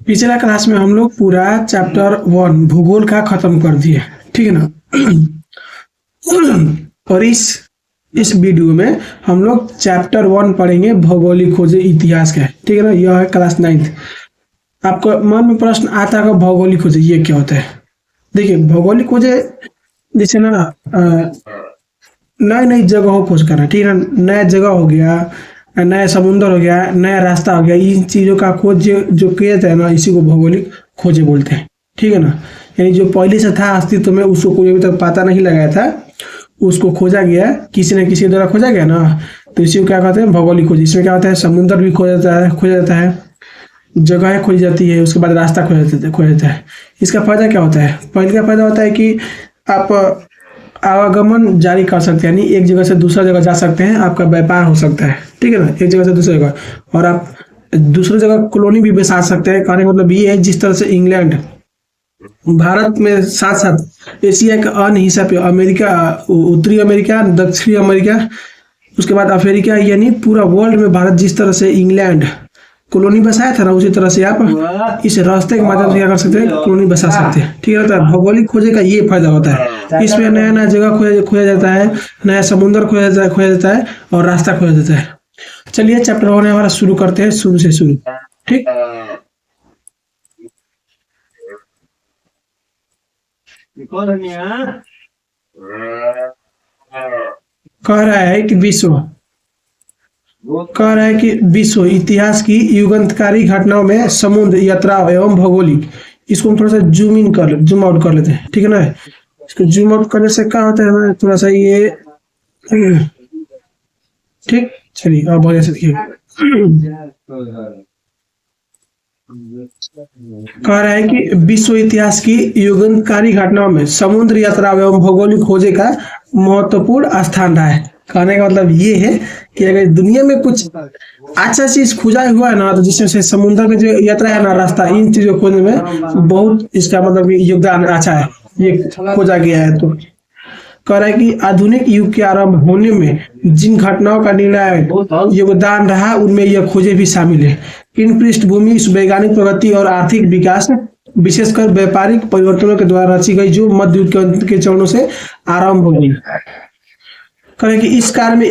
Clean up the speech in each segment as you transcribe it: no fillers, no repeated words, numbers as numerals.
पिछला क्लास में हम लोग पूरा चैप्टर 1 भूगोल का खत्म कर दिए, ठीक है ना। और इस वीडियो में हम लोग चैप्टर 1 पढ़ेंगे भौगोलिक खोजे इतिहास का, ठीक है ना। यह है क्लास 9th। आपको मन में प्रश्न आता है भौगोलिक खोजे ये क्या होता है। देखिए भौगोलिक खोजे जैसे ना नई नई जगहों खोज करना, ठीक है ना। नया जगह हो गया, नया समुंदर हो गया, नया रास्ता हो गया, इन चीज़ों का खोज जो किया जाता है ना, इसी को भौगोलिक खोजे बोलते हैं, ठीक है ना। यानी जो पहले से था अस्तित्व में, उसको कोई अभी तक पता नहीं लगाया था, उसको खोजा गया, किसी न किसी द्वारा खोजा गया ना, तो इसी को क्या कहते हैं भौगोलिक खोज। इसमें क्या होता है समुंदर भी खोजा जाता है, जगह खोजी जाती है, उसके बाद रास्ता खोजा जाता है। इसका फायदा क्या होता है? पहले का फायदा होता है कि आप आवागमन जारी कर सकते हैं, यानी एक जगह से दूसरा जगह जा सकते हैं, आपका व्यापार हो सकता है, ठीक है ना, एक जगह से दूसरी जगह। और आप दूसरी जगह कॉलोनी भी बसा सकते हैं। कहने का मतलब ये है जिस तरह से इंग्लैंड भारत में साथ साथ एशिया के अन्य हिस्सा पे अमेरिका, उत्तरी अमेरिका, दक्षिणी अमेरिका, उसके बाद अफ्रीका, यानी पूरा वर्ल्ड में भारत जिस तरह से इंग्लैंड कॉलोनी बसाया था ना, उसी तरह से आप इस रास्ते के माध्यम से क्या कर सकते हैं, कॉलोनी बसा सकते हैं, ठीक है। भौगोलिक खोजे का ये फायदा होता है। इसमें नया नया जगह खोजा जाता है, नया समुद्र खोजा जाता है और रास्ता खोजा जाता है। चलिए चैप्टर 1 हमारा शुरू करते हैं, शुरू से शुरू, ठीक। कह रहा है कि विश्व इतिहास की युगांतकारी घटनाओं में समुद्र यात्रा एवं भौगोलिक, इसको हम थोड़ा सा जूम आउट कर लेते हैं, ठीक है ना। इसको जूम आउट करने से क्या होता है हमें थोड़ा सा ये, ठीक। चलिए अब बढ़िया से देखिए। कह रहा है कि विश्व इतिहास की युगांतकारी घटनाओं में समुद्र यात्रा एवं भौगोलिक खोजे का महत्वपूर्ण स्थान रहा है। कहने का मतलब ये है कि अगर दुनिया में कुछ अच्छा चीज खोजा हुआ है ना, तो जिसमें से समुद्र की जो यात्रा है ना, रास्ता, इन चीजों खोजने में बहुत इसका मतलब योगदान अच्छा है, ये खोजा गया है। तो कह रहा है कि आधुनिक युग के आरंभ होने में जिन घटनाओं का निर्णायक योगदान रहा, उनमें यह खोजे भी शामिल है। इन पृष्ठभूमि वैज्ञानिक प्रगति और आर्थिक विकास, विशेषकर व्यापारिक परिवर्तनों के द्वारा रची गई, जो मध्य युग के चरणों से आरंभ हो गई। कहें कि इस कार्य में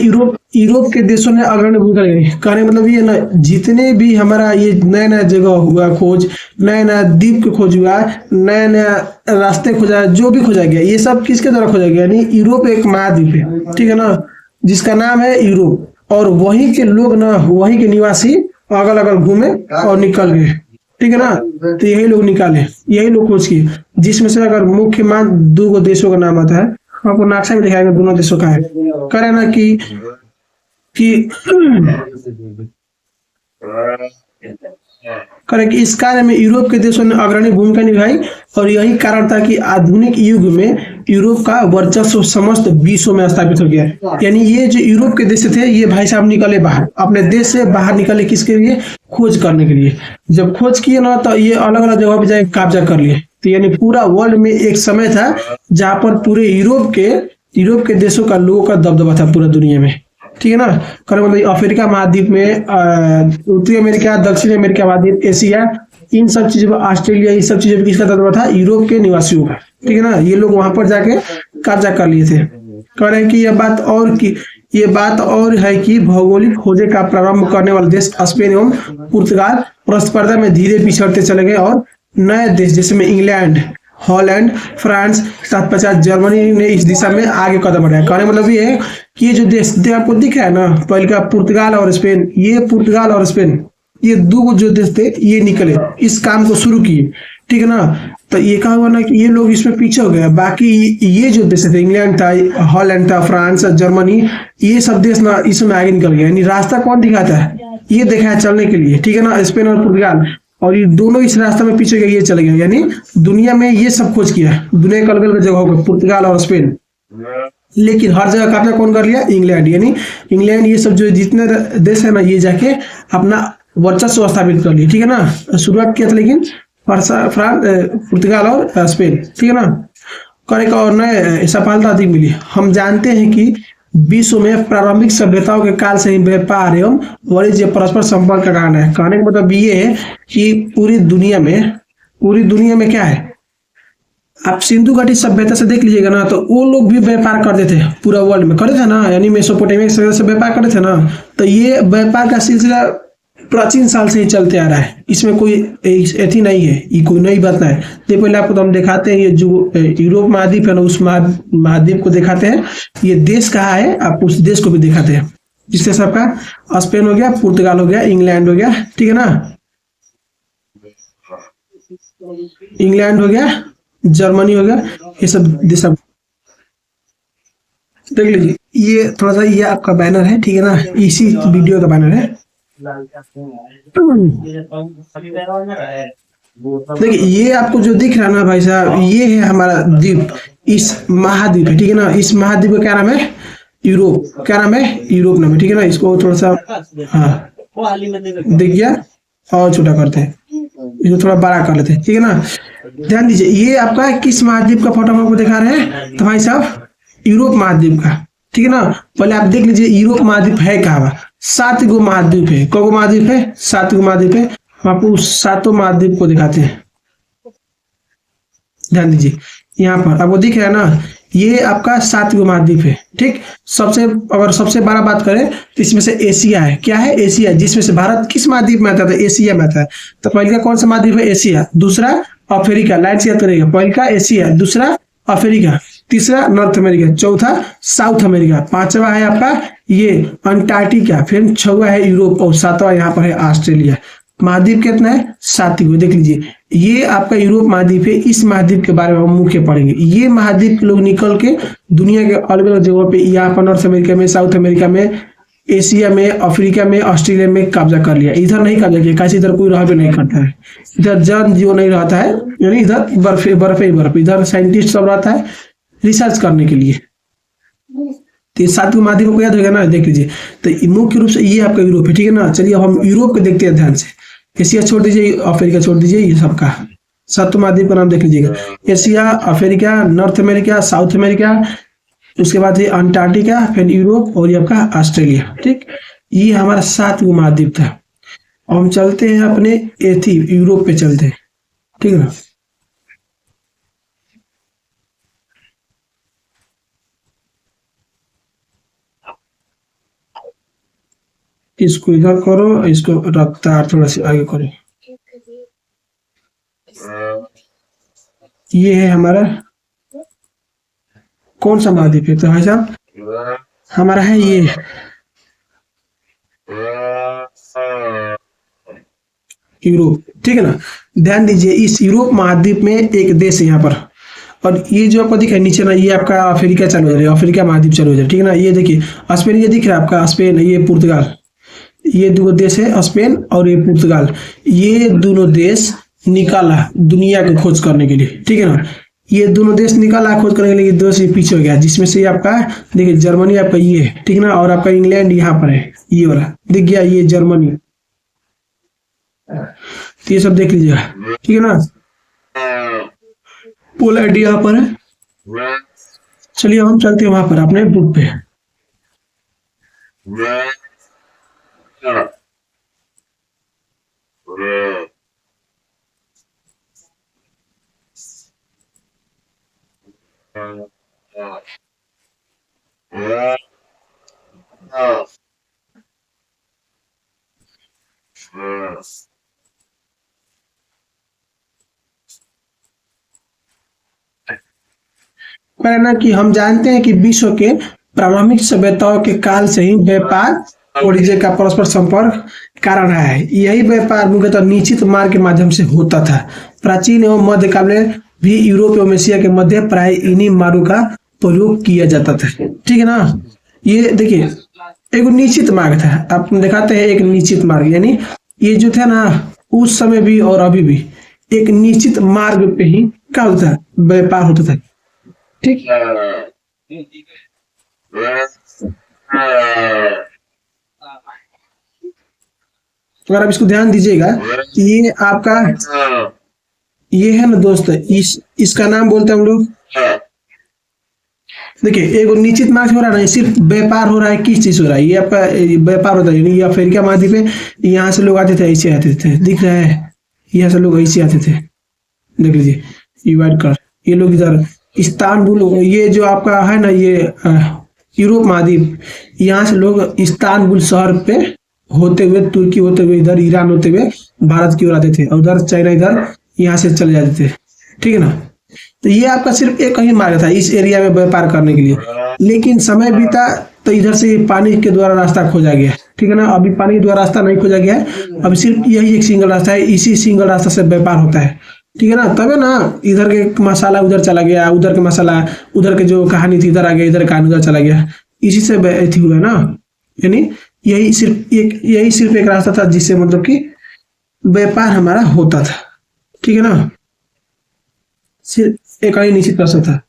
यूरोप के देशों ने अग्रणी भूमिका निभाई। कहने मतलब ये ना, जितने भी हमारा ये नया नया जगह हुआ खोज, नया नया द्वीप के खोज हुआ, नया नया रास्ते खोजा, जो भी खोजा गया, ये सब किसके द्वारा खोजा गया? यानी यूरोप एक महाद्वीप है, ठीक है ना, जिसका नाम है यूरोप। और वहीं के लोग ना, वहीं के निवासी अगल अगल घूमे और निकल गए, ठीक है ना। तो यही लोग निकाले, यही लोग खोज किए, जिसमें से अगर मुख्य मान 2 देशों का नाम आता है, आपको नक्शा भी दिखाएगा दोनों देशों का है। करे ना कि करे कि इस कार्य में यूरोप के देशों ने अग्रणी भूमिका निभाई, और यही कारण था कि आधुनिक युग में यूरोप का वर्चस्व समस्त विश्व में स्थापित हो गया। यानी ये जो यूरोप के देश थे, ये भाई साहब निकले बाहर, अपने देश से बाहर निकले, किसके लिए? खोज करने के लिए। जब खोज किए ना, तो ये अलग अलग जगह पे जाकर कब्जा कर लिए। तो यानी पूरा वर्ल्ड में एक समय था जहां पर पूरे यूरोप के देशों का, लोगों का दबदबा था पूरा दुनिया में, ठीक है ना। मतलब अफ्रीका महाद्वीप में, उत्तरी अमेरिका, दक्षिण अमेरिका महाद्वीप, एशिया, इन सब चीजों में, ऑस्ट्रेलिया, इन सब चीजों में किसका दबदबा था? यूरोप के निवासियों का, ठीक है ना। ये लोग वहां पर जाके कब्जा कर लिए थे। कह रहे हैं कि ये बात और है कि भौगोलिक खोजे का प्रारंभ करने वाले देश स्पेन एवं पुर्तगाल प्रतिस्पर्धा में धीरे पिछड़ते चले गए, और नए देश जैसे में इंग्लैंड, हॉलैंड, फ्रांस, तत्पश्चात जर्मनी ने इस दिशा में आगे कदम बढ़ाया। कहने मतलब ये है कि ये जो देश आपको दिख रहा है ना, पहले का पुर्तगाल और स्पेन, ये पुर्तगाल और स्पेन, ये 2 जो देश थे, ये निकले, इस काम को शुरू किए, ठीक है ना। तो ये कहा हुआ ना कि ये लोग इसमें पीछे हो गए। बाकी ये जो देश थे, इंग्लैंड था, हॉलैंड था, फ्रांस, जर्मनी, ये सब देश ना इसमें आगे निकल गए। यानी रास्ता कौन दिखाता है? ये देखा है चलने के लिए, ठीक है ना, स्पेन और पुर्तगाल। और ये दोनों इस रास्ते में पीछे गए, ये चले गए। यानी दुनिया में ये सब खोज किया, दुनिया के अलग अलग जगहों पर, पुर्तगाल और स्पेन। लेकिन हर जगह कब्जा कौन कर लिया? इंग्लैंड। यानी इंग्लैंड, ये सब जो जितने देश है ना, ये जाके अपना वर्चस्व स्थापित कर लिए, ठीक है ना। शुरुआत किया था लेकिन फ्रांस, पुर्तगाल और स्पेन, ठीक है ना। करे का और नए सफलता अधिक मिली। हम जानते हैं कि विश्व में प्रारंभिक सभ्यताओं के काल से ही व्यापार एवं वाणिज्य परस्पर संपर्क का कारण है। कहने का मतलब ये है कि पूरी दुनिया में क्या है, आप सिंधु घाटी सभ्यता से देख लीजिएगा ना, तो वो लोग भी व्यापार करते थे, पूरा वर्ल्ड में करते थे ना, यानी मेसोपोटामिया से व्यापार करते थे ना। तो ये व्यापार का सिलसिला प्राचीन साल से ही चलते आ रहा है, इसमें कोई ऐसी नहीं है, ये कोई नई बात नहीं है। तो पहले आपको तो हम दिखाते हैं, ये जो यूरोप महाद्वीप है ना, उस महाद्वीप को दिखाते हैं। ये देश कहाँ है, आप उस देश को भी दिखाते हैं। जिससे सबका स्पेन हो गया, पुर्तगाल हो गया, इंग्लैंड हो गया, ठीक है ना, इंग्लैंड हो गया, जर्मनी हो गया, ये सब देश सब देख लीजिए। ये थोड़ा सा ये आपका बैनर है, ठीक है ना, इसी वीडियो का बैनर है। देखिए ये आपको जो दिख रहा है ना भाई साहब, ये है हमारा द्वीप, इस महाद्वीप है, ठीक है ना। इस महाद्वीप का क्या नाम है, यूरोप। क्या नाम है, यूरोप नाम है, ठीक है ना। इसको थोड़ा सा हाँ दिख गया, और छोटा करते हैं, इसको थोड़ा बड़ा कर लेते हैं, ठीक है ना। ध्यान दीजिए, ये आपका किस महाद्वीप का फोटो हम आपको दिखा रहे हैं, तो भाई साहब यूरोप महाद्वीप का, ठीक है ना। पहले आप देख लीजिए यूरोप महाद्वीप है कहाँ, 7 गो महाद्वीप है। कौ महाद्वीप है, 7 गो महाद्वीप है। हम आपको उस 7 महाद्वीप को दिखाते हैं। ध्यान दीजिए, यहाँ पर आपको दिख रहा है ना, ये आपका 7 गो महाद्वीप है, ठीक। अगर सबसे बड़ा बात करें तो इसमें से एशिया है। क्या है, एशिया, जिसमें से भारत किस महाद्वीप में आता है, एशिया में आता है। तो पहले का कौन सा महाद्वीप है, एशिया। दूसरा अफ्रीका, लाइन से याद करेगा, पहले का एशिया, दूसरा अफ्रीका, तीसरा नॉर्थ अमेरिका, चौथा साउथ अमेरिका, पांचवा है आपका ये अंटार्कटिका, फिर छठवा है यूरोप, और सातवां यहाँ पर है ऑस्ट्रेलिया। महाद्वीप कितना है, 7 गो। देख लीजिए, ये आपका यूरोप महाद्वीप है। इस महाद्वीप के बारे में हम मुख्य पढ़ेंगे। ये महाद्वीप के लोग निकल के दुनिया के अलग अलग जगहों पे, यहाँ पर नॉर्थ अमेरिका में, साउथ अमेरिका में, एशिया में, अफ्रीका में, ऑस्ट्रेलिया में कब्जा कर लिया। इधर नहीं कब्जा किया, कैसे इधर कोई रह भी नहीं करता है, इधर जन जीवन नहीं रहता है, यानी इधर बर्फ बर्फ ही बर्फ। इधर साइंटिस्ट सब रहता है रिसर्च करने के लिए। तो ये 7 महाद्वीप को याद होगा ना, देख लीजिए। तो मुख्य रूप से ये आपका यूरोप है, ठीक है ना। चलिए अब हम यूरोप को देखते हैं ध्यान से। एशिया छोड़ दीजिए, अफ्रीका छोड़ दीजिए, ये सबका 7 महाद्वीप का नाम देख लीजिएगा। Asia, Africa, north America, south America, उसके बाद ये अंटार्कटिका, फिर यूरोप, और ये आपका ऑस्ट्रेलिया, ठीक। ये हमारा 7 महाद्वीप था। अब हम चलते हैं अपने एथी यूरोप पे चलते हैं, ठीक है ना। इसको इधर करो, इसको रफ्तार थोड़ा सा आगे करो। ये है हमारा कौन सा महाद्वीप है, तो भाई साहब हमारा है ये यूरोप, ठीक है ना। ध्यान दीजिए, इस यूरोप महाद्वीप में एक देश है यहाँ पर, और ये जो आपको दिख रहा है नीचे ना, ये आपका अफ्रीका चालू हो जाए, अफ्रीका महाद्वीप चालू हो जाए, ठीक है ना। ये देखिए स्पेन, ये दिख रहा है आपका स्पेन, ये पुर्तगाल, ये दो देश है, स्पेन और ये पुर्तगाल। ये दोनों देश निकाला दुनिया की खोज करने के लिए, ठीक है ना। ये दोनों देश निकाला खोज करने के लिए, दो से पीछे हो गया, जिसमें से आपका देखिए जर्मनी आपका ये है, ठीक ना, और आपका इंग्लैंड यहाँ पर है, ये वाला दिख गया, ये जर्मनी। तो ये सब देख लीजिएगा, ठीक है ना। पोलैंड यहाँ पर है। चलिए हम चलते हैं वहां पर अपने बुक पे। कहना कि हम जानते हैं कि विश्व के प्रारंभिक सभ्यताओं के काल से ही व्यापार वाणिज्य का परस्पर संपर्क कारण रहा है। यही व्यापार मुख्यतः निश्चित मार्ग के माध्यम से होता था। प्राचीन एवं मध्यकाल में भी यूरोप एवं एशिया के मध्य प्राय इन्हीं मार्गों का प्रयोग किया जाता था, ठीक है ना। ये देखिए एक निश्चित मार्ग था, आप दिखाते हैं एक निश्चित मार्ग, यानी ये जो था ना उस समय भी और अभी भी एक निश्चित मार्ग पे ही क्या होता था, व्यापार होता था, ठीक। अगर आप इसको ध्यान दीजिएगा, ये आपका ये है ना दोस्त, इसका नाम बोलते हैं हम लोग देखिए एक निश्चित मार्ग से हो रहा है ना, सिर्फ व्यापार हो रहा है, किस चीज हो रहा है, ये आपका व्यापार होता है। यानी ये अफ्रीका महाद्वीप है, यहाँ से लोग आते थे, ऐसे आते थे, दिख रहा है, यहाँ से लोग ऐसे आते थे, देख लीजिए ये वाइट कलर, ये लोग इधर इस्तानबुल, ये जो आपका है ना ये यूरोप महाद्वीप, यहाँ से लोग इस्तानबुल शहर पे होते हुए, तुर्की होते हुए, इधर ईरान होते हुए भारत की ओर आते थे, और उधर चाइना इधर यहाँ से चले जाते थे, ठीक है ना। तो ये आपका सिर्फ एक ही मार्ग था इस एरिया में व्यापार करने के लिए, लेकिन समय बीता तो इधर से पानी के द्वारा रास्ता खोजा गया, ठीक है ना। अभी पानी के द्वारा रास्ता नहीं खोजा गया है, अभी सिर्फ यही एक सिंगल रास्ता है, इसी सिंगल रास्ता से व्यापार होता है, ठीक है ना। तबे ना इधर के मसाला उधर चला गया, उधर के मसाला, उधर के जो कहानी थी इधर आ गया, इधर कहानी उधर चला गया, इसी से थी हुआ ना। यानी यही सिर्फ एक रास्ता था जिससे मतलब कि व्यापार हमारा होता था, ठीक है ना। सिर्फ एक ही निश्चित रास्ता था।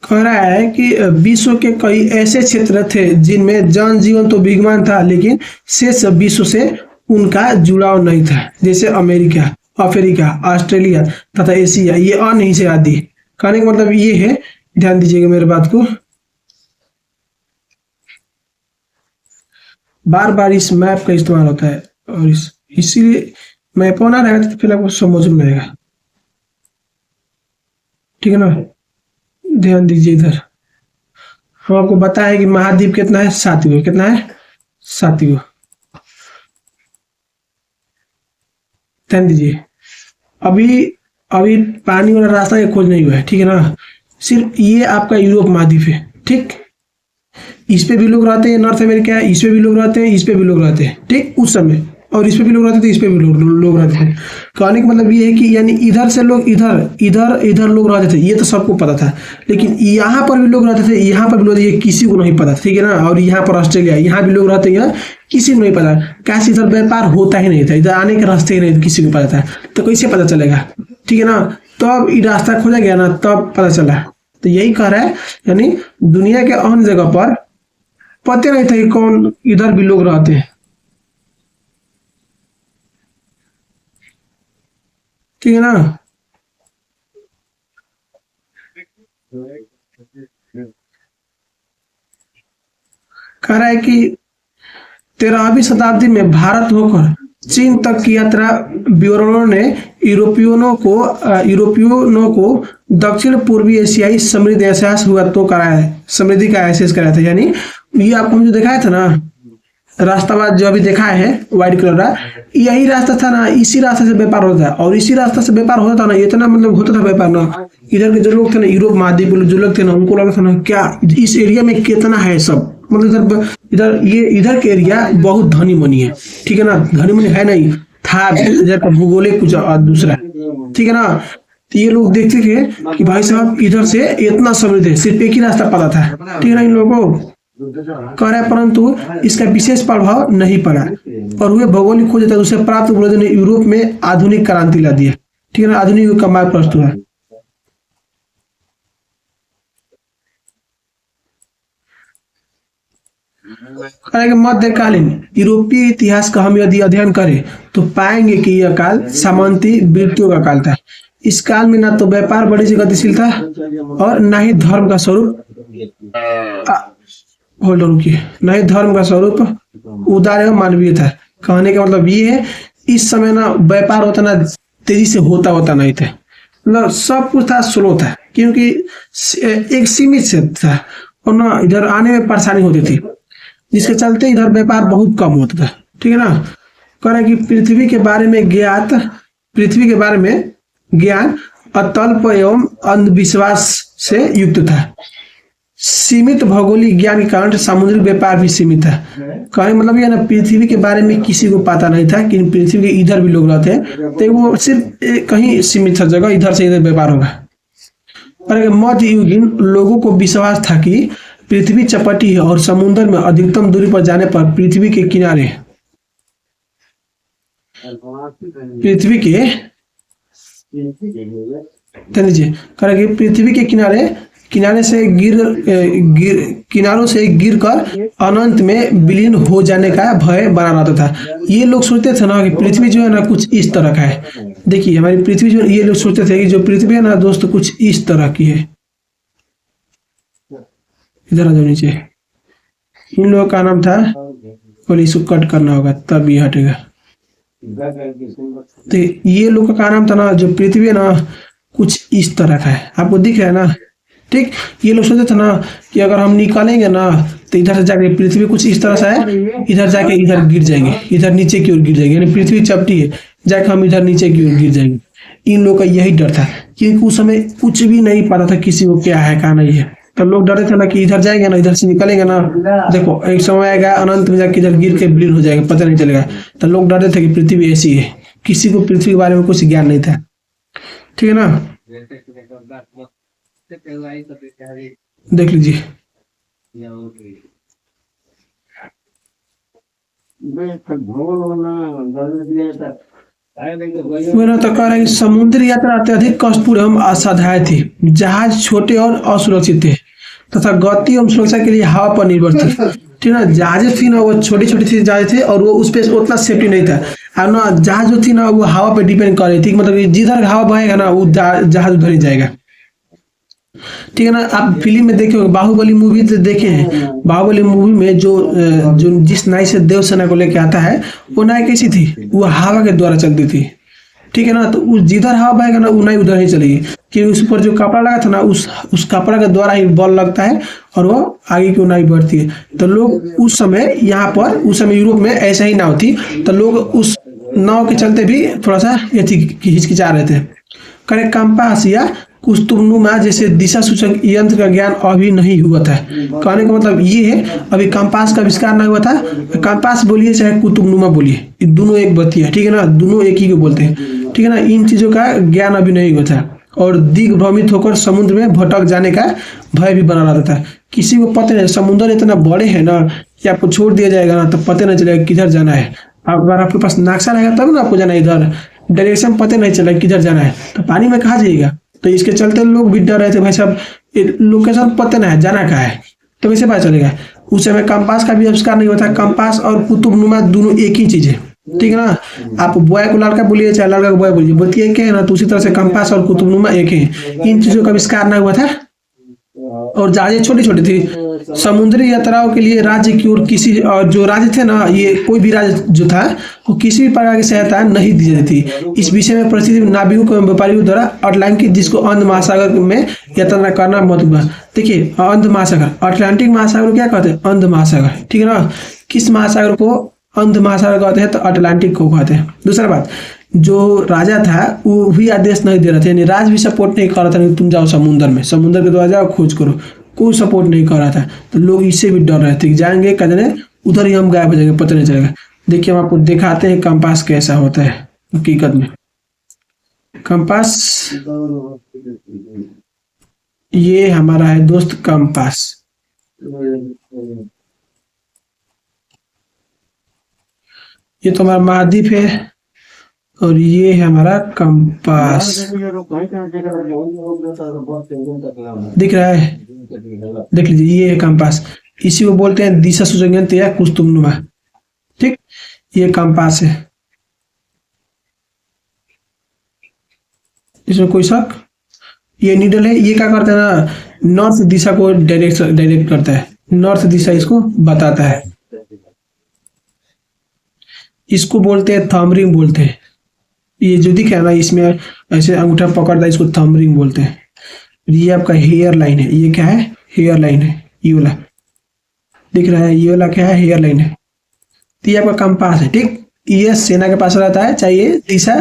कह रहा है कि विश्व के कई ऐसे क्षेत्र थे जिनमें जनजीवन तो विद्यमान था, लेकिन शेष विश्व से उनका जुड़ाव नहीं था, जैसे अमेरिका, अफ्रीका, ऑस्ट्रेलिया तथा एशिया, ये अन्य से आदि। कहने का मतलब ये है, ध्यान दीजिएगा मेरे बात को, बार बार इस मैप का इस्तेमाल होता है, और इसीलिए मैप होना रहेगा तो फिर आपको समझ में आएगा, ठीक है ना। ध्यान दीजिए इधर, हम आपको बताया कि महाद्वीप कितना है, 7 कितना है, 7। ध्यान दीजिए, अभी अभी पानी वाला रास्ता ये खोज नहीं हुआ है, ठीक है ना। सिर्फ ये आपका यूरोप महाद्वीप है, ठीक। इस पे भी लोग रहते हैं, नॉर्थ अमेरिका है, इस पे भी लोग रहते हैं, इस पे भी लोग रहते हैं, ठीक, उस समय, और इस पे भी लोग रहते थे, इस पे भी लोग रहते थे। कहने का मतलब ये है कि यानी इधर से लोग इधर इधर इधर लोग रहते थे, ये तो सबको पता था, लेकिन यहाँ पर भी लोग रहते थे, यहाँ पर भी लोग, ये किसी को नहीं पता, ठीक है ना। और यहाँ पर ऑस्ट्रेलिया, यहाँ भी लोग रहते हैं, किसी को नहीं पता, कैसे इधर व्यापार होता ही नहीं था, इधर आने के रास्ते ही नहीं किसी को पता था, तो कैसे पता चलेगा, ठीक है ना। तब ये रास्ता खोजा गया ना, तब पता चला। तो यही कह रहा है, यानी दुनिया के अन्य जगह पर पता नहीं था कि कौन इधर भी लोग रहते हैं, ठीक है ना। कह रहा है कि 13वीं शताब्दी में भारत होकर चीन तक की यात्रा ब्यूरों ने यूरोपियनों को दक्षिण पूर्वी एशियाई समृद्ध एहसास हुआ तो कराया है, समृद्धि का एहसास कराया था। यानी ये आपको हम जो दिखाया था ना रास्तावाद, जो अभी देखा है व्हाइट कलर का, यही रास्ता था ना, इसी रास्ते से व्यापार होता था, और इसी रास्ता से व्यापार होता था ना, इतना मतलब होता था व्यापार ना। इधर के जो लोग थे ना, यूरोप महाद्वीप जो लोग थे ना, उनको लगा था ना क्या इस एरिया में कितना है सब, मतलब इधर ये इधर के एरिया बहुत धनी मनी है, ठीक है ना। धनी मनी है नहीं था, इधर का भूगोलिक कुछ दूसरा, ठीक है ना। तो ये लोग देखते थे कि भाई साहब इधर से इतना समृद्ध है, सिर्फ एक ही रास्ता पता था, ठीक है ना। इन लोगों को कह रहा है, परंतु इसका विशेष प्रभाव नहीं पड़ा, और हुए भौगोलिक खोज था उसे प्राप्त उपलब्धि ने यूरोप में आधुनिक क्रांति ला दिया, ठीक है ना। आधुनिक युग का मार्ग प्रस्तुत है। मध्यकालीन यूरोपीय इतिहास का हम यदि अध्ययन करें तो पाएंगे कि यह काल सामंती वृत्तियों का काल था। इस काल में ना तो व्यापार बड़ी सी गतिशील था, और ना ही धर्म का स्वरूप, होल्ड रुकिए, ना ही धर्म का स्वरूप उदार एवं मानवीय था। कहने का मतलब ये है, इस समय ना व्यापार होता ना तेजी से होता नहीं था, मतलब सब कुछ था, स्लो था, क्योंकि एक सीमित क्षेत्र था, और ना इधर आने में परेशानी होती थी, जिसके चलते इधर व्यापार बहुत कम होता था, ठीक है ना। कह रहा है कि पृथ्वी के बारे में ज्ञान अतल्प एवं अंधविश्वास से युक्त था। सीमित भौगोलिक ज्ञान के कारण सामुद्रिक व्यापार भी सीमित है। कहने मतलब ये ना, पृथ्वी के बारे में किसी को पता नहीं था कि पृथ्वी के इधर भी लोग रहते हैं, तो वो सिर्फ कहीं सीमित जगह इधर से इधर व्यापार होगा। और मध्ययुगीन लोगों को विश्वास था कि पृथ्वी चपटी है, और समुद्र में अधिकतम दूरी पर जाने पर पृथ्वी के किनारे पृथ्वी के लीजिए, पृथ्वी के किनारे किनारे से किनारों से गिरकर अनंत में विलीन हो जाने का भय बना रहता था। ये लोग सोचते थे ना कि पृथ्वी जो है ना कुछ इस तरह का है। देखिए हमारी पृथ्वी जो, ये लोग सोचते थे कि जो पृथ्वी है ना दोस्त कुछ इस तरह की है। इधर आ जाओ नीचे। इन लोगों का नाम था, बोले इसको कट करना होगा तब ये हटेगा। तो ये लोग का नाम था ना, जो पृथ्वी है ना कुछ इस तरह का है, आपको दिख रहा है ना। ठीक, ये लोग सोचते थे ना कि अगर हम निकालेंगे ना तो इधर से जाके पृथ्वी कुछ इस तरह से है, इधर जाके इधर गिर जाएंगे, इधर नीचे की ओर गिर जाएंगे, यानी पृथ्वी चपटी है, जाके हम इधर नीचे की ओर गिर जाएंगे। इन लोगों का यही डर था, क्योंकि उस समय कुछ भी नहीं पता था किसी को क्या है क्या नहीं है। तो लोग डरे थे ना कि इधर जाएंगे ना, इधर से निकलेंगे ना, देखो एक समय आएगा अनंत में जाके इधर गिर के विलीन हो जाएगा, पता नहीं चलेगा। तो लोग डरते थे कि पृथ्वी ऐसी है, किसी को पृथ्वी के बारे में कुछ ज्ञान नहीं था। ठीक है ना, देख लीजिए। मेरा तो कह रहा है कि समुद्री यात्रा अत्यधिक कष्टपूर्ण एवं असाध्य थी। जहाज छोटे और असुरक्षित थे तथा गति एवं सुरक्षा के लिए हवा पर निर्भर थी। ठीक है ना, जहाज थी ना वो छोटी छोटी सी जहाज थे और वो उस पर उतना सेफ्टी नहीं था। और ना जहाज जो थी ना वो हवा पे डिपेंड कर रही थी, मतलब जिधर हवा बहेगा ना वो जहाज उधर ही जाएगा। ठीक है ना, आप फिल्म में देखे होंगे, बाहुबली मूवी तो देखे हैं। बाहुबली मूवी में जो जिस नाई से देवसेना को लेके आता है, वो नाई कैसी थी, वो हवा के द्वारा चलती थी। ठीक है ना, तो उस जिधर हवा बहेगा ना वो नाई उधर ही चलेगी, क्योंकि उस पर जो कपड़ा लगा था ना उस कपड़ा के द्वारा ही बल लगता है और वो आगे की नाई बढ़ती है। तो लोग उस समय यहाँ पर, उस समय यूरोप में ऐसा ही नाव थी, तो लोग उस नाव के चलते भी थोड़ा सा हिचकिचा रहे थे। करे कंपास या कुस्तुबनुमा जैसे दिशा सूचक यंत्र का ज्ञान अभी नहीं हुआ था। कहने का मतलब ये है, अभी कंपास का आविष्कार नहीं हुआ था। कंपास बोलिए चाहे कुतुबनुमा बोलिए, दोनों एक बत्ती है। ठीक है ना, दोनों एक ही को बोलते हैं। ठीक है ना, इन चीजों का ज्ञान अभी नहीं हुआ था और दिग्भ्रमित होकर समुद्र में भटक जाने का भय भी बना रहता था। किसी को पता नहीं, समुद्र इतना बड़े है ना कि आपको छोड़ दिया जाएगा ना तो पता नहीं चलेगा किधर जाना है। अगर आपके पास नक्शा रहेगा तब ना आपको जाना, इधर डायरेक्शन पता नहीं चलेगा किधर जाना है, तो पानी में कहाँ जाइएगा। तो इसके चलते लोग भी डर रहे थे, भाई साहब लोकेशन पता नहीं है, जाना कहाँ है, तो कैसे पता चलेगा। उस समय कंपास का भी आविष्कार नहीं हुआ था। कंपास और कुतुबनुमा दोनों एक ही चीज है। ठीक है ना, आप बॉय को लड़का बोलिए चाहे लड़का को बॉय बोलिए, बोलती एक है ना, तो उसी तरह से कंपास और कुतुबनुमा एक है। इन चीजों का आविष्कार नहीं हुआ था और जहाजें छोटी छोटी थी। समुद्री यात्राओं के लिए राज्य की ओर किसी, और जो राज्य थे ना, ये कोई भी राज्य जो था वो किसी भी प्रकार की सहायता नहीं दी जाती थी। इस विषय में प्रसिद्ध नाविकों एवं व्यापारियों द्वारा अटलांटिक, जिसको अंध महासागर में यात्रा करना महत्व। देखिए अंध महासागर, अटलांटिक महासागर क्या कहते हैं, अंध महासागर। ठीक है ना, किस महासागर को अंध महासागर कहते हैं, तो अटलांटिक को कहते हैं। दूसरा बात, जो राजा था वो भी आदेश नहीं दे रहा था, यानी राज भी सपोर्ट नहीं कर रहा था कि तुम जाओ समुद्र में, समुद्र के द्वारा जाओ खोज करो, कोई सपोर्ट नहीं कर रहा था। तो लोग इससे भी डर रहे थे कि जाएंगे कहने उधर ही हम गायब हो जाएंगे, पता नहीं चलेगा। देखिए हम आपको दिखाते हैं कंपास कैसा होता है हकीकत में। कंपास ये हमारा है दोस्त कंपास। ये तो हमारा महाद्वीप है और ये है हमारा कंपास, दिख रहा है, देख लीजिए ये है कंपास। इसी को बोलते हैं दिशा सूचक यंत्र या कुस्तुबनुमा। ठीक, ये कंपास है, इसमें कोई शक। ये नीडल है, ये क्या करता है ना, नॉर्थ दिशा को डायरेक्ट करता है, नॉर्थ दिशा इसको बताता है। इसको बोलते हैं थंब रिंग बोलते हैं। ये जो दिख रहा है ना, इसमें ऐसे अंगूठा पकड़ता है, इसको थंब रिंग बोलते हैं। ये आपका हेयर लाइन है, ये क्या है, हेयर लाइन है, ये वाला दिख रहा है, ये वाला क्या है, हेयर लाइन है। तो ये आपका कंपास है। ठीक, ये सेना के पास रहता है, चाहिए दिशा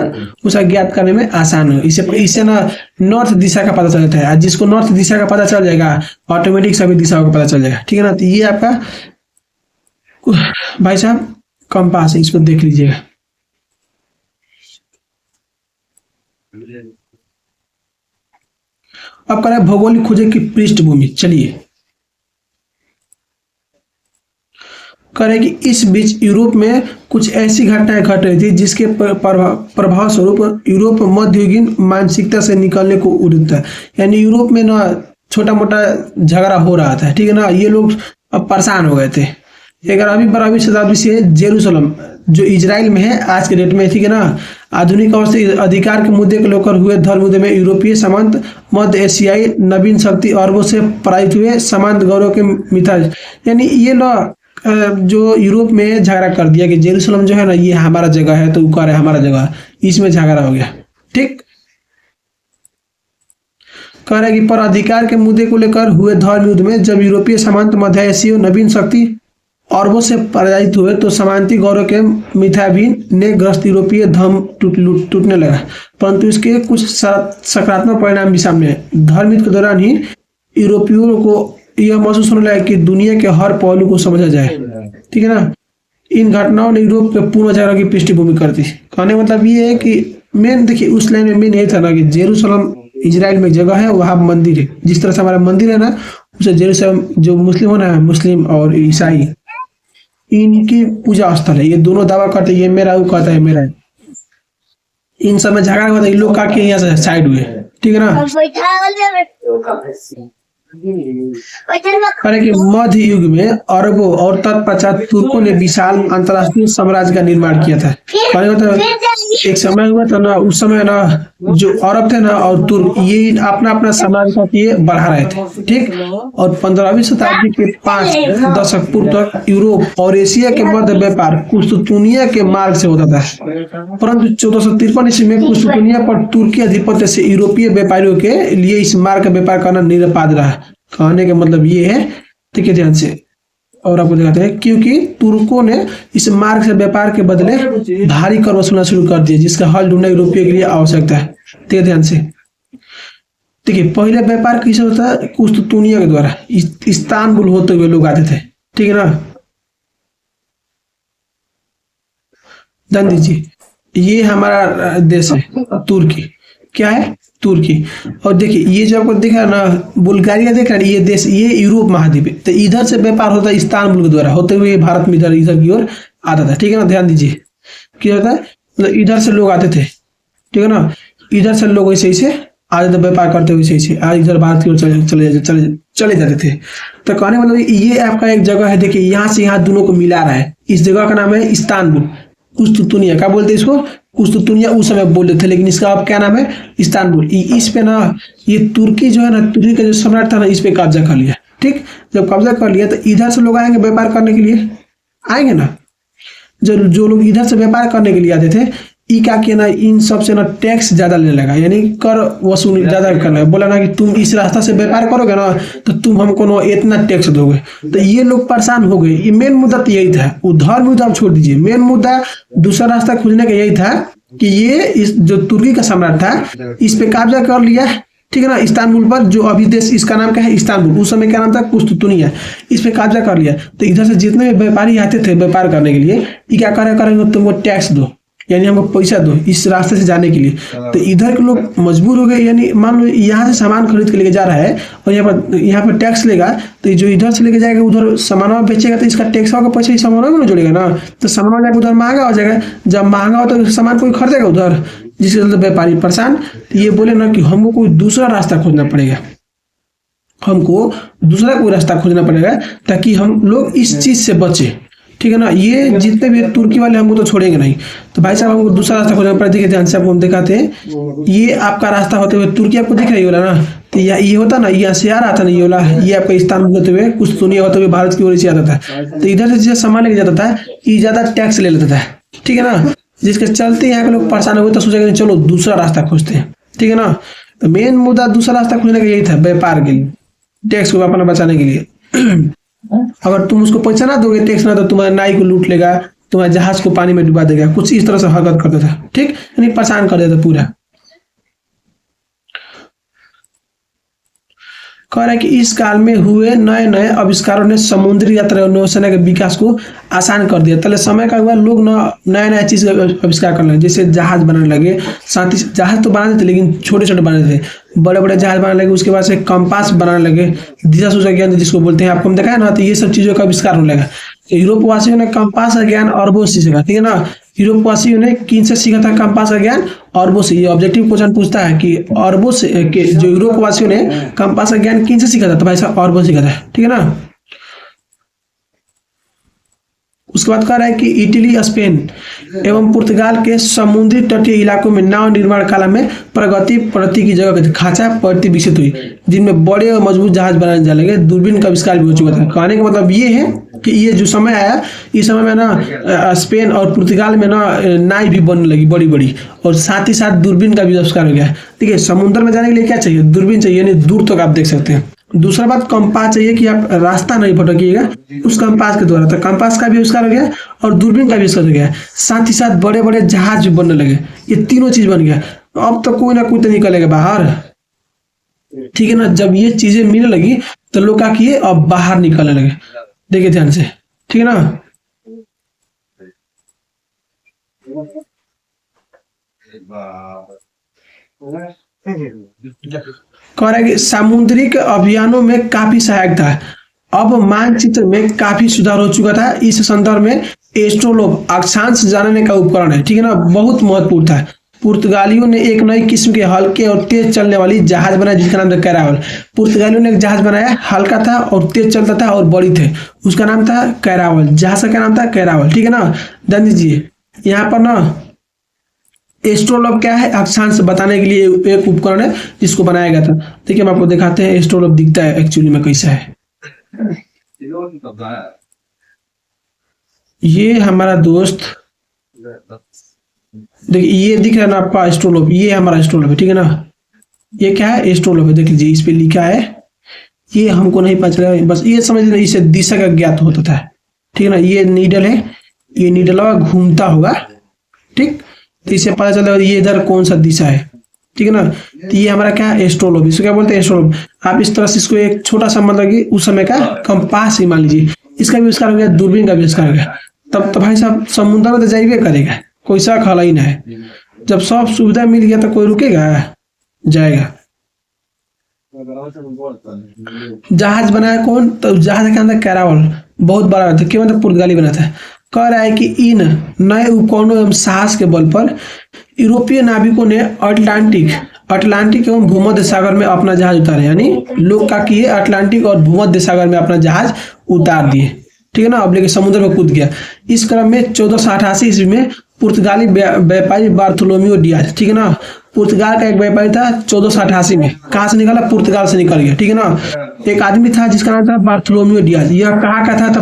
उसका ज्ञात करने में आसान हो। इससे ना नॉर्थ दिशा का पता चल जाता है, जिसको नॉर्थ दिशा का पता चल जाएगा ऑटोमेटिक सभी दिशाओं का पता चल जाएगा। ठीक है ना, तो ये आपका भाई साहब कंपास है, इसको देख लीजिएगा। अब करें भौगोलिक खोजे की पृष्ठभूमि। चलिए करें कि इस बीच यूरोप में कुछ ऐसी घटनाएं घट रही थी जिसके प्रभाव स्वरूप यूरोप मध्ययुगीन मानसिकता से निकलने को उद्युक्त है। यानी यूरोप में ना छोटा मोटा झगड़ा हो रहा था, ठीक है ना। ये लोग अब परेशान हो गए थे। 11वीं शताब्दी से जेरूसलम जो इजराइल में है आज के डेट में, ठीक है ना, आधुनिक और से अधिकार के मुद्दे को लेकर हुए धर्म युद्ध में यूरोपीय सामंत, मध्य एशियाई नवीन शक्ति अरबों से पराजित हुए सामंत गौरव के मिथाज, यानी ये लोग जो यूरोप में झगड़ा कर दिया कि जेरूसलम जो है ना ये हमारा जगह है, तो वो कह रहे हमारा जगह, इसमें झगड़ा हो गया। ठीक, कह रहे कि पर अधिकार के मुद्दे को लेकर हुए धर्म युद्ध में जब यूरोपीय सामंत, मध्य एशियाई नवीन शक्ति अरबों से पराजित हुए तो सामंती गौरव के मिथ्याभिन ने ग्रस्त यूरोपीय धर्म टूटने लगा, परंतु इसके कुछ सकारात्मक परिणाम भी सामने है। धर्म युद्ध के दौरान ही यूरोपियों को यह महसूस होने लगा कि दुनिया के हर पहलू को समझा जाए, ठीक है ना। इन घटनाओं ने यूरोप के पूर्ण झगड़ा की पृष्ठभूमि कर दी। कहने मतलब ये है कि मेन देखिए उस लाइन में मेन यही था ना कि जेरूसलम इजराइल में जगह है, वहां मंदिर है। जिस तरह से हमारा मंदिर है ना, उसे जेरूसलम जो मुस्लिम होना है, मुस्लिम और ईसाई, इनकी पूजा स्थल है। ये दोनों दावा करते हैं ये मेरा, वो कहता है मेरा है। इन सब में झगड़ा हुआ था, इन लोग का के यहाँ से साइड हुए, ठीक है ना। कि मध्य युग में अरबों और तत्पश्चात तुर्कों ने विशाल अंतरराष्ट्रीय साम्राज्य का निर्माण किया था। मतलब एक समय हुआ था ना, उस समय ना जो अरब थे ना और तुर्क, ये अपना अपना साम्राज्य ये बढ़ा रहे थे, ठीक। और 15वीं शताब्दी के 5 दशक पूर्व तक यूरोप और एशिया के मध्य व्यापार कुस्तुतुनिया के मार्ग से होता था, परंतु 1453 ईस्वी में कुस्तुतुनिया पर तुर्की अधिपत्य से यूरोपीय व्यापारियों के लिए इस मार्ग का व्यापार करना निरापद रहा। कहने का मतलब ये है, ठीक है, ध्यान से और आपको दिखाते हैं, क्योंकि तुर्कों ने इस मार्ग से व्यापार के बदले भारी कर वसूलना शुरू कर दिया, जिसका हल ढूंढना यूरोपीय के लिए आवश्यक है। ठीक है, ध्यान से देखिए, पहले व्यापार किसे होता है? कुस्तुतुनिया के द्वारा इस्तांबुल होते हुए लोग आते थे, ठीक है ना। ध्यान दीजिए, ये हमारा देश है तुर्की, क्या है? तुर्की। और देखिए ये जो आपको दिखा ना बुल्गारिया, देख रहा है, ये देश ये यूरोप महाद्वीप है, तो इधर से व्यापार होता है इस्तांबुल के द्वारा होते हुए भारत में इधर की ओर आता था, ठीक है ना। ध्यान दीजिए क्या होता है, मतलब इधर से लोग आते थे, ठीक है ना। इधर से लोग ऐसे ऐसे आते थे व्यापार करते हुए, ऐसे आज इधर भारत की ओर चले जाते थे। तो कहने मतलब ये आपका एक जगह है, देखिए यहाँ से यहाँ दोनों को मिला रहा है। इस जगह का नाम है इस्तांबुल, कुस्तुतुनिया क्या बोलते हैं इसको? कुस्तुतुनिया उस समय बोलते थे, लेकिन इसका अब क्या नाम है? इस्तांबुल। इस पे ना ये तुर्की जो है ना, तुर्की का जो सम्राट था ना, इस पे कब्जा कर लिया, ठीक। जब कब्जा कर लिया तो इधर से लोग आएंगे व्यापार करने के लिए, आएंगे ना। जो लोग इधर से व्यापार करने के लिए आते थे, ई क्या किया ना, इन सब से ना टैक्स ज्यादा लेने लगा, यानी कर वसूल ज्यादा करने लगा। बोला ना कि तुम इस रास्ता से व्यापार करोगे ना तो तुम हमको ना इतना टैक्स दोगे। तो ये लोग परेशान हो गए। ये मेन मुद्दा तो यही था, उधर मुद्दा आप छोड़ दीजिए, मेन मुद्दा दूसरा रास्ता खोजने का यही था कि ये इस जो तुर्की का सम्राट था इस पे कब्जा कर लिया, ठीक है ना, इस्तांबुल पर। जो अभी देश इसका नाम क्या है? इस्तांबुल। उस समय क्या नाम था? कुस्तुतुनिया। इस पे कब्जा कर लिया। तो इधर से जितने भी व्यापारी आते थे व्यापार करने के लिए, ये क्या करेंगे? तुमको टैक्स दो, यानी हमको पैसा दो इस रास्ते से जाने के लिए। तो इधर के लोग मजबूर हो गए, यानी मान लो यहाँ से सामान खरीद के लेके जा रहा है और यहाँ पर टैक्स लेगा, तो जो इधर से लेके जाएगा उधर सामान बेचेगा तो इसका टैक्स का पैसा सामान में जोड़ेगा ना, तो सामान जाकर उधर महंगा हो जाएगा। जब महंगा हो तो सामान कोई खरीदेगा उधर, जिसके चलते व्यापारी परेशान। ये बोले ना कि हमको कोई दूसरा रास्ता खोजना पड़ेगा, हमको दूसरा कोई रास्ता खोजना पड़ेगा ताकि हम लोग इस चीज से बचे, ठीक है ना। ये जितने भी तुर्की वाले हमको तो छोड़ेंगे नहीं, तो भाई साहब हमको दूसरा रास्ता खोजना पड़ेगा। देखिए ध्यान से आपको हम दिखाते हैं, ये आपका रास्ता होते हुए तुर्की आपको दिख रही होला ना, तो ये होता ना, यहाँ से आ रहा था ना, ये वाला ये आपका इस्तांबुल होते हुए कुस्तुतुनिया होते हुए भारत की ओर से आता था। तो इधर से जैसे सामान लेके जाता था, ये ज्यादा टैक्स ले लेता था, ठीक है ना। जिसके चलते यहाँ के लोग परेशान हुए, तो सोचा चलो दूसरा रास्ता खोजते हैं, ठीक है ना। तो मेन मुद्दा दूसरा रास्ता खोजने का यही था, व्यापार के लिए, टैक्स को अपना बचाने के लिए। अगर तुम उसको पैसा ना दोगे टैक्स ना, तो तुम्हारे नाई को लूट लेगा, तुम्हारे जहाज को पानी में डुबा देगा, कुछ इस तरह से हरकत करता था, ठीक, यानी परेशान कर देता पूरा। कह रहा है कि इस काल में हुए नए नए आविष्कारों ने समुद्री यात्रा और नौसेना के विकास को आसान कर दिया। पहले समय का हुआ लोग नया नया चीज आविष्कार करने लगे, जैसे जहाज बनाने लगे। साथ ही जहाज तो बनाते थे लेकिन छोटे छोटे बनाते थे, बड़े बड़े जहाज बनाने लगे। उसके बाद से कंपास बनाने लगे, दिशा सूचक यंत्र जिसको बोलते हैं, आपको हम देखा है ना। तो ये सब चीजों का आविष्कार होने लगा। यूरोप वासियों ने कंपास का ज्ञान अरबों से सीखा, ठीक है ना। यूरोप वासियों ने किन से सीखा था कंपास का ज्ञान? अरबों से। ये ऑब्जेक्टिव क्वेश्चन पूछता है कि अरबों से कि जो यूरोप वासियों ने कंपास का ज्ञान किन से सीखा था, तो भाई साहब अरबों से सीखा था, ठीक है ना। उसके बाद कह रहा है कि इटली, स्पेन एवं पुर्तगाल के समुद्री तटीय इलाकों में नाव निर्माण काल में प्रगति की जगह खांचा पद्धति विकसित हुई, जिनमें बड़े और मजबूत जहाज बनाने जाने लगे। दूरबीन का आविष्कार भी हो चुका था। कहने का मतलब ये है कि ये जो समय आया, इस समय में ना स्पेन और पुर्तगाल में ना नाव भी बनने लगी बड़ी बड़ी, और साथ ही साथ दूरबीन का भी आविष्कार हो गया। ठीक है, समुद्र में जाने के लिए क्या चाहिए? दूरबीन चाहिए, यानी दूर तक आप देख सकते हैं। दूसरा बात, कंपास चाहिए कि आप रास्ता नहीं भटकिएगा उस कंपास के द्वारा। तो कंपास का भी आविष्कार हो गया और दूरबीन का भी आविष्कार हो गया। साथ ही साथ बड़े बड़े जहाज भी बनने लगे। ये तीनों चीज बन गया। अब तो कोई ना कोई तो निकलेगा बाहर, ठीक है ना। जब ये चीजें मिलने लगी तो लोग क्या किए, अब बाहर निकलने लगे। देखिए ध्यान से, ठीक है ना। कह रहा है कि सामुद्रिक अभियानों में काफी सहायक था। अब मानचित्र में काफी सुधार हो चुका था। इस संदर्भ में एस्ट्रोलोब अक्षांश जानने का उपकरण है, ठीक है ना, बहुत महत्वपूर्ण था। पुर्तगालियों ने एक नई किस्म के हल्के और तेज चलने वाली जहाज बनाया जिसका नाम था कैरावल। पुर्तगालियों ने एक जहाज बनाया, हल्का था और तेज चलता था और बड़ी थे, उसका नाम था कैरावल। जहाज का क्या नाम था? कैरावल, ठीक है ना। ध्यान दीजिए, यहाँ पर ना एस्ट्रोलोब क्या है? अक्षांश बताने के लिए एक उपकरण है जिसको बनाया गया था। देखिए हम आपको दिखाते हैं एस्ट्रोलोब दिखता है एक्चुअली में कैसा है। ये हमारा दोस्त, देखिए ये दिख रहा है ना आपका एस्ट्रोलोब, ये हमारा एस्ट्रोलोब है, ठीक है ना। ये क्या है? एस्ट्रोलोब है। देख लीजिए इस पे लिखा है, ये हमको नहीं पता चला, बस ये समझ लीजिए इसे दिशा का ज्ञात होता था, ठीक है ना। ये नीडल है, ये नीडल घूमता होगा, ठीक, तो इसे पता चला ये इधर कौन सा दिशा है, ठीक है ना। तो ये हमारा क्या है? एस्ट्रोलोब। इसको क्या बोलते हैं? एस्ट्रोलोब। आप इस तरह से इसको एक छोटा सा मतलब कि उस समय का कंपास ही मान लीजिए। इसका भी आविष्कार हो गया, दूरबीन का भी आविष्कार हो गया। तब तो भाई साहब समुद्र में तो जाइए करेगा, कोई सा खाला ही ना है। जब सब सुविधा मिल गया तो कोई रुकेगा? जाएगा। जहाज बनाया कौन? तो जहाज के अंदर कैरावल बहुत बड़ा था, क्यों? मतलब पुर्तगाली बना था। कह रहा है कि इन नए उपकरणों एवं साहस के बल पर यूरोपीय नाविकों ने अटलांटिक एवं भूमध्य सागर में अपना जहाज उतारे। यानी लोग क्या किए? अटलांटिक और भूमध्य सागर में अपना जहाज उतार दिए, ठीक है ना। अब लेके समुद्र में कूद गया। इस क्रम में 1488 ईस्वी में पुर्तगाली व्यापारी बार्थोलोमियो डियाज, ठीक है ना, पुर्तगाल का एक व्यापारी था। 1488 में कहाँ से निकला? पुर्तगाल से निकल गया, ठीक है ना। एक आदमी था जिसका नाम था बार्थोलोमियो डियाज। यह कहाँ का था? तो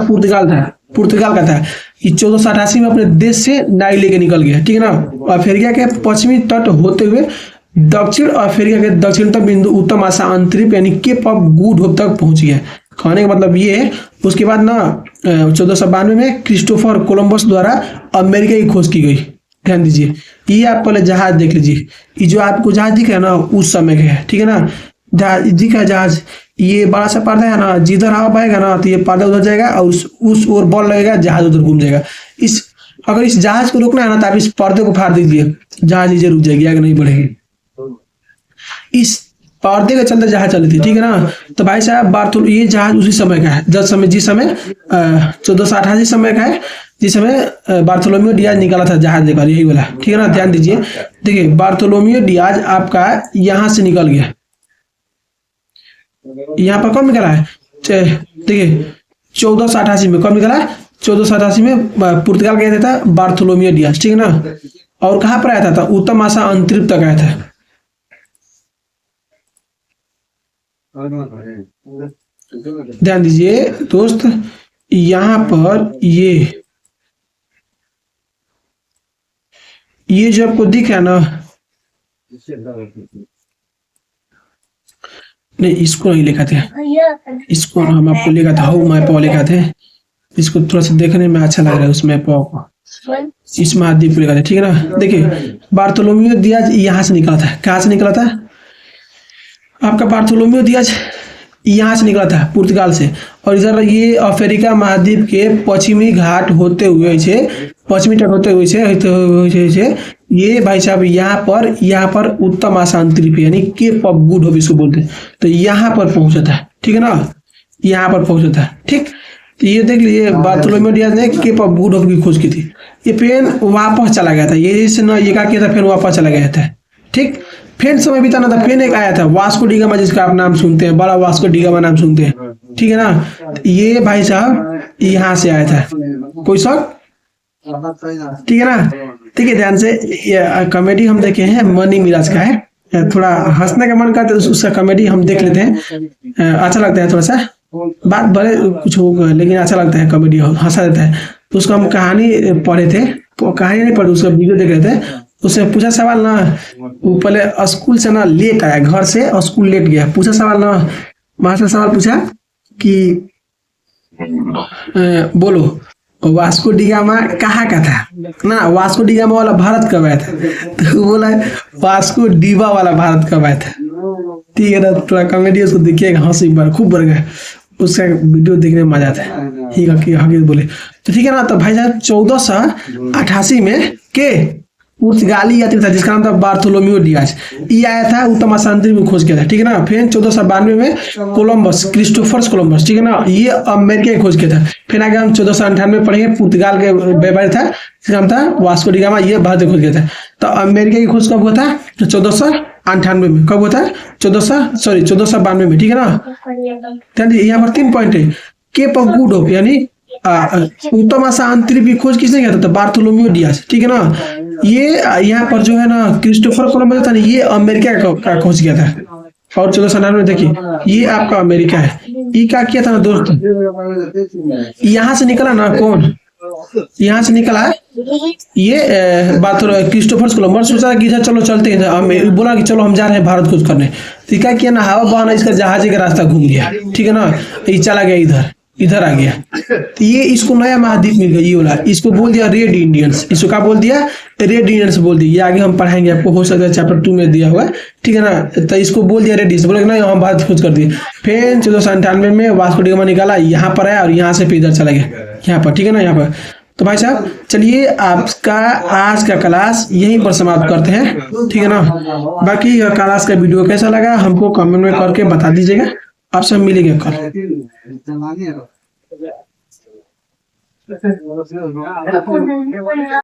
पुर्तगाल का था। ये 1488 में अपने देश से नाई लेके निकल गया, ठीक है ना। अफ्रीका के पश्चिमी तट होते हुए दक्षिण अफ्रीका के दक्षिणतम बिंदु उत्तम आशा अंतरिप यानी केप ऑफ गुड होप तक पहुंच गया। कहने का मतलब ये है, उसके बाद ना 1492 में क्रिस्टोफर कोलंबस द्वारा अमेरिका की खोज की गई। ध्यान दीजिए, ये आप पहले जहाज देख लीजिए। ये जो आपको जहाज दिख रहा है ना, उस समय का है, ठीक है ना। जहाज दिखा है, जहाज ये बड़ा सा पर्दा है ना, जिधर हवा पाएगा ना तो ये पर्दा उधर जाएगा और उस ओर बॉल लगेगा, जहाज उधर घूम जाएगा। अगर इस जहाज को रोकना है ना तो आप इस पर्दे को फाड़ दीजिए, जहाज नीचे रुक जाएगी, आगे नहीं बढ़ेगी। इस पर्दे के चलते जहाज चलती है, ठीक है ना। तो भाई साहब ये जहाज उसी समय का है, जिस समय 1488 समय का है, जिस समय बार्थोलोमियो डियाज निकाला था जहाज लेकर, यही वाला, ठीक है ना। ध्यान दीजिए, देखिए बार्थोलोमियो डियाज आपका यहां से निकल गया, यहाँ पर कब निकला है? देखिए 1488 में कब निकला? 1488 में पुर्तगाल गया था बार्थोलोमियो डियाज, ठीक है ना। और कहाँ पर आया था? उत्तम आशा अंतरिप तक आया था। ध्यान दीजिए दोस्त, यहाँ पर ये जो आपको दिख रहा है ना, नहीं इसको नहीं लिखा थे, इसको हम आपको लिखा था, हाउ मैप लिखा थे। इसको थोड़ा सा देखने में अच्छा लग रहा है, उस मैप को, इस महाद्वीप को लिखा था, ठीक है ना। देखिए बार्थोलोमियो डियाज यहाँ से निकला था। कहाँ से निकला था? आपका बार्थोलोमियो डियाज यहाँ से निकला था, पुर्तगाल से। और इधर ये अफ्रीका महाद्वीप के पश्चिमी घाट होते हुए पश्चिमी तट होते हुए ये भाई साहब यहाँ पर उत्तम आशा अंतरिप यानी केप ऑफ गुड होप इसको बोलते हैं। तो यहाँ पर पहुंचा था, ठीक है ना, यहाँ पर पहुंचा था, ठीक। तो ये देख लीजिए बार्थोलोमेव डियाज ने केप ऑफ गुड होप की खोज की थी। ये पेन वापस चला गया था, ये इससे ना ये क्या किया था, फिर वापस चला गया था। ठीक, फिर समय बिताना था, फिर एक आया था वास्को डी गामा, जिसका आप नाम सुनते हैं, बड़ा वास्को डी गामा नाम सुनते हैं, ठीक है ना। ये भाई साहब यहाँ से आया था, कोई शक, ठीक है ना। ठीक है, ध्यान से, ये कॉमेडी हम देखे हैं मनी मिराज का है, थोड़ा हंसने का मन करता है तो उसका कॉमेडी हम देख लेते हैं, अच्छा लगता है, थोड़ा सा बात भले कुछ होगा लेकिन अच्छा लगता है, कॉमेडी हंसा देता है। तो उसको हम कहानी पढ़े थे, कहानी नहीं पढ़े, उसका वीडियो देख रहे थे, उससे पूछा सवाल ना, वो पहले स्कूल से ना लेट आया, घर से स्कूल लेट गया, पूछा सवाल ना, मास्टर सवाल पूछा कि बोलो वास्को डी गामा कहाँ का था ना, वास्को डी गामा वाला भारत कब आया था, तो बोला वास्को डीवा वाला भारत कब आया था, ठीक है ना। थोड़ा कॉमेडी उसको देखिएगा, हंसी बार खूब बढ़ गया, उसका वीडियो देखने में मजा आता है, ठीक है बोले तो, ठीक है ना। तो भाई साहब 1488 में के पुर्तगाली यात्री था जिसका नाम था बार्थोलोमेव डियाज, ये आया था, उत्तम शांति में खोज किया था, ठीक है ना। फिर 1492 में कोलंबस, क्रिस्टोफर कोलंबस, ठीक है ना, ये अमेरिका की खोज किया था। फिर आगे हम 1498 में पढ़ेंगे, पुर्तगाल के व्यापारी था जिसका नाम था वास्को डी गामा, ये भारत खोज किया था। तो अमेरिका की खोज कब हुआ था, 1498 में, कब हुआ था, 1492 में, ठीक है ना। यहाँ पर 3 पॉइंट है, केप ऑफ गुड होप यानी उत्तम शांति की खोज किसने किया था, तो बार्थोलोमेव डियाज, ठीक है ना। ये यहाँ पर जो है ना क्रिस्टोफर कोलंबस था ना, ये अमेरिका का खोज किया था, और 1498 में देखिए ये आपका अमेरिका है। ये क्या किया था ना दोस्त, यहाँ से निकला ना कौन, यहाँ से निकला ये बात क्रिस्टोफर कोलंबस, सोचा कि चलो चलते हैं, बोला कि चलो हम जा रहे हैं भारत खोज करने, तो क्या किया ना, हवा बहाना इसका जहाज का रास्ता घूम गया, ठीक है ना, ये चला गया इधर आ गया, तो ये इसको नया महाद्वीप मिल गया, ये वाला, इसको बोल दिया रेड इंडियंस, इसको क्या बोल दिया, रेड इंडियंस बोल दिया। ये आगे हम पढ़ाएंगे, आपको हो सकता है चैप्टर 2 में दिया हुआ, ठीक है ना। तो इसको बोल दिया रेड इंडियंस, बोले ना हम भारत खोज कर दिए। फिर 1498 में वास्को डी गामा निकाला, यहाँ पर आया और यहाँ से फिर इधर चला गया, यहाँ पर, ठीक है ना, यहाँ पर। तो भाई साहब चलिए आपका आज का क्लास यहीं पर समाप्त करते हैं, ठीक है ना। बाकी क्लास का वीडियो कैसा लगा हमको कमेंट में करके बता दीजिएगा, आपसे मिलेंगे कल।